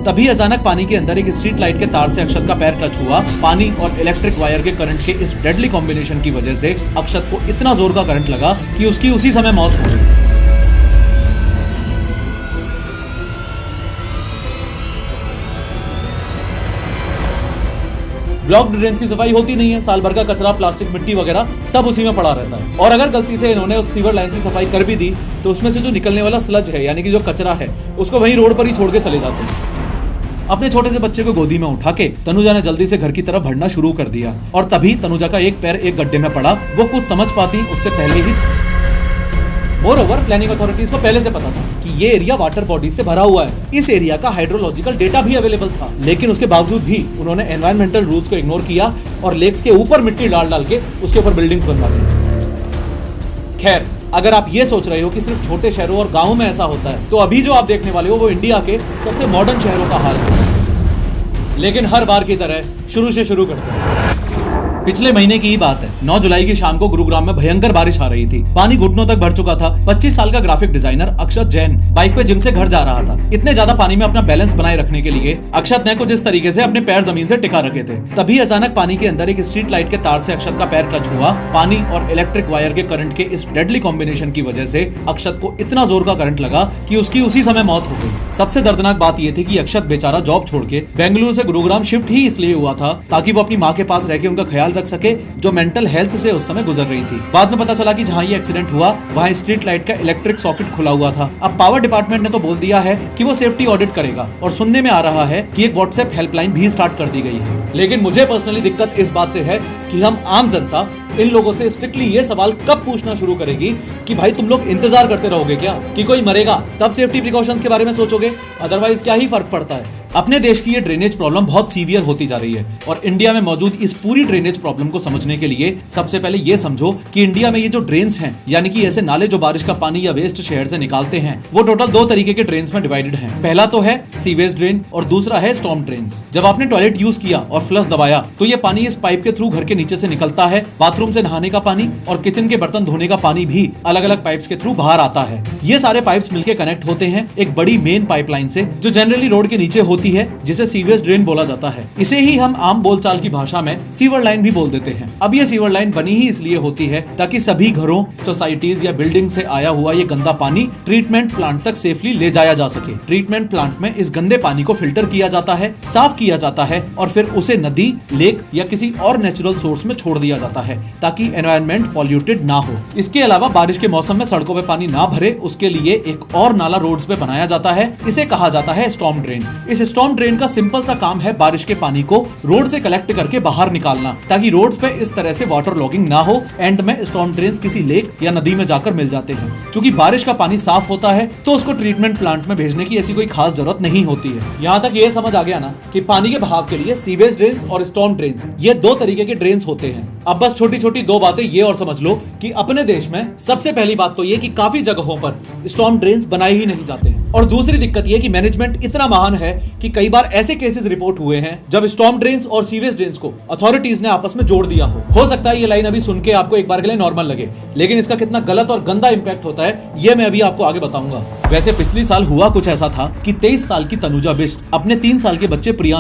तभी अचानक पानी के अंदर एक स्ट्रीट लाइट के तार से अक्षत का पैर टच हुआ। पानी और इलेक्ट्रिक वायर के करंट के इस डेडली कॉम्बिनेशन की वजह से अक्षत को इतना जोर का करंट लगा कि उसकी उसी समय मौत हो गई। ब्लॉक्ड ड्रेन्स की सफाई होती नहीं है, साल भर का कचरा, प्लास्टिक, मिट्टी वगैरह सब उसी में पड़ा रहता है। और अगर गलती से इन्होंने उस सीवर लाइन की सफाई कर भी दी तो उसमें से जो निकलने वाला स्लज है यानी कि जो कचरा है उसको वहीं रोड पर ही छोड़ के चले जाते हैं। अपने छोटे से बच्चे को गोदी में उठा के तनुजा ने जल्दी से घर की तरफ बढ़ना शुरू कर दिया और तभी तनुजा का एक पैर एक गड्ढे में पड़ा। वो कुछ समझ पाती उससे पहले ही। मोरओवर प्लानिंग अथॉरिटीज को पहले से पता था कि ये एरिया वाटर बॉडी से भरा हुआ है। इस एरिया का हाइड्रोलॉजिकल डेटा भी अवेलेबल था, लेकिन उसके बावजूद भी उन्होंने एनवायरमेंटल रूल्स को इग्नोर किया और लेक्स के ऊपर मिट्टी डाल डाल के उसके ऊपर बिल्डिंग्स बनवा दी। खैर, अगर आप ये सोच रहे हो कि सिर्फ छोटे शहरों और गाँव में ऐसा होता है तो अभी जो आप देखने वाले हो वो इंडिया के सबसे मॉडर्न शहरों का हाल है। लेकिन हर बार की तरह शुरू से शुरू करते हैं। पिछले महीने की ही बात है। 9 जुलाई की शाम को गुरुग्राम में भयंकर बारिश आ रही थी। पानी घुटनों तक भर चुका था। 25 साल का ग्राफिक डिजाइनर अक्षत जैन बाइक पे जिम से घर जा रहा था। इतने ज्यादा पानी में अपना बैलेंस बनाए रखने के लिए अक्षत ने कुछ इस तरीके से अपने पैर जमीन से टिका रखे थे। तभी अचानक पानी के अंदर एक स्ट्रीट लाइट के तार से अक्षत का पैर टच हुआ। पानी और इलेक्ट्रिक वायर के करंट के इस डेडली कॉम्बिनेशन की वजह से अक्षत को इतना जोर का करंट लगा कि उसकी उसी समय मौत हो गई। सबसे दर्दनाक बात यह थी कि अक्षत बेचारा जॉब छोड़ के बेंगलुरु से गुरुग्राम शिफ्ट ही इसलिए हुआ था ताकि वो अपनी माँ के पास रह के उनका ख्याल रख सके, जो मेंटल हेल्थ से उस समय गुजर रही थी। बाद में पता चला कि जहां ये एक्सीडेंट हुआ वहां स्ट्रीट लाइट का इलेक्ट्रिक सॉकेट खुला हुआ था। अब पावर डिपार्टमेंट ने तो बोल दिया है कि वो सेफ्टी ऑडिट करेगा और सुनने में आ रहा है कि एक व्हाट्सएप हेल्पलाइन भी स्टार्ट कर दी गई है। लेकिन मुझे पर्सनली दिक्कत इस बात से है कि हम आम जनता इन लोगों से स्ट्रिक्टली ये सवाल कब पूछना शुरू करेगी कि भाई तुम लोग इंतजार करते रहोगे क्या कि कोई मरेगा तब सेफ्टी प्रिकॉशंस के बारे में सोचोगे, अदरवाइज क्या ही फर्क पड़ता है। अपने देश की ये ड्रेनेज प्रॉब्लम बहुत सीवियर होती जा रही है और इंडिया में मौजूद इस पूरी ड्रेनेज प्रॉब्लम को समझने के लिए सबसे पहले ये समझो कि इंडिया में ये जो ड्रेन्स हैं यानी कि ऐसे नाले जो बारिश का पानी या वेस्ट शहर से निकालते हैं वो टोटल 2 तरीके के ड्रेन्स में डिवाइडेड हैं। पहला तो है सीवेज ड्रेन और दूसरा है स्टॉर्म ड्रेन्स। जब आपने टॉयलेट यूज किया और फ्लश दबाया तो ये पानी इस पाइप के थ्रू घर के नीचे से निकलता है। बाथरूम से नहाने का पानी और किचन के बर्तन धोने का पानी भी अलग अलग पाइप्स के थ्रू बाहर आता है। ये सारे पाइप्स मिलकर कनेक्ट होते हैं एक बड़ी मेन पाइपलाइन से जो जनरली रोड के नीचे होती है, जिसे सीवेज ड्रेन बोला जाता है। इसे ही हम आम बोलचाल की भाषा में सीवर लाइन भी बोल देते हैं। अब ये सीवर लाइन बनी ही इसलिए होती है ताकि सभी घरों, सोसाइटीज या बिल्डिंग से आया हुआ ये गंदा पानी ट्रीटमेंट प्लांट तक सेफली ले जाया जा सके। ट्रीटमेंट प्लांट में इस गंदे पानी को फिल्टर किया जाता है, साफ किया जाता है और फिर उसे नदी, लेक या किसी और नेचुरल सोर्स में छोड़ दिया जाता है ताकि एनवायरनमेंट पॉल्यूटेड ना हो। इसके अलावा बारिश के मौसम में सड़कों पे पानी ना भरे उसके लिए एक और नाला रोड्स पे बनाया जाता है। इसे कहा जाता है स्टॉर्म ड्रेन। इस स्टॉर्म ड्रेन का सिंपल सा काम है बारिश के पानी को रोड से कलेक्ट करके बाहर निकालना ताकि रोड्स पे इस तरह से वाटर लॉगिंग ना हो। एंड में स्टॉर्म ड्रेन्स किसी लेक या नदी में जाकर मिल जाते हैं। क्योंकि बारिश का पानी साफ होता है तो उसको ट्रीटमेंट प्लांट में भेजने की ऐसी कोई खास जरूरत नहीं होती है। यहाँ तक ये समझ आ गया ना कि पानी के बहाव के लिए सीवेज ड्रेन्स और स्टॉर्म ड्रेन्स ये 2 तरीके के ड्रेन्स होते हैं। अब बस छोटी छोटी 2 बातें ये और समझ लो कि अपने देश में सबसे पहली बात तो ये कि काफी जगहों पर स्टॉर्म ड्रेन्स बनाए ही नहीं जाते हैं और दूसरी दिक्कत ये कि मैनेजमेंट इतना महान है कि कई बार ऐसे केसेस रिपोर्ट हुए हैं जब स्टॉर्म ड्रेन्स और सीवेज ड्रेन्स को अथॉरिटीज ने आपस में जोड़ दिया हो सकता है ये लाइन अभी सुन के आपको एक बार के लिए नॉर्मल लगे, लेकिन इसका कितना गलत और गंदा इंपैक्ट होता है ये मैं अभी आपको आगे बताऊंगा। वैसे पिछले साल हुआ कुछ ऐसा था कि 23 साल की तनुजा बिष्ट अपने 3 साल के बच्चे प्रिया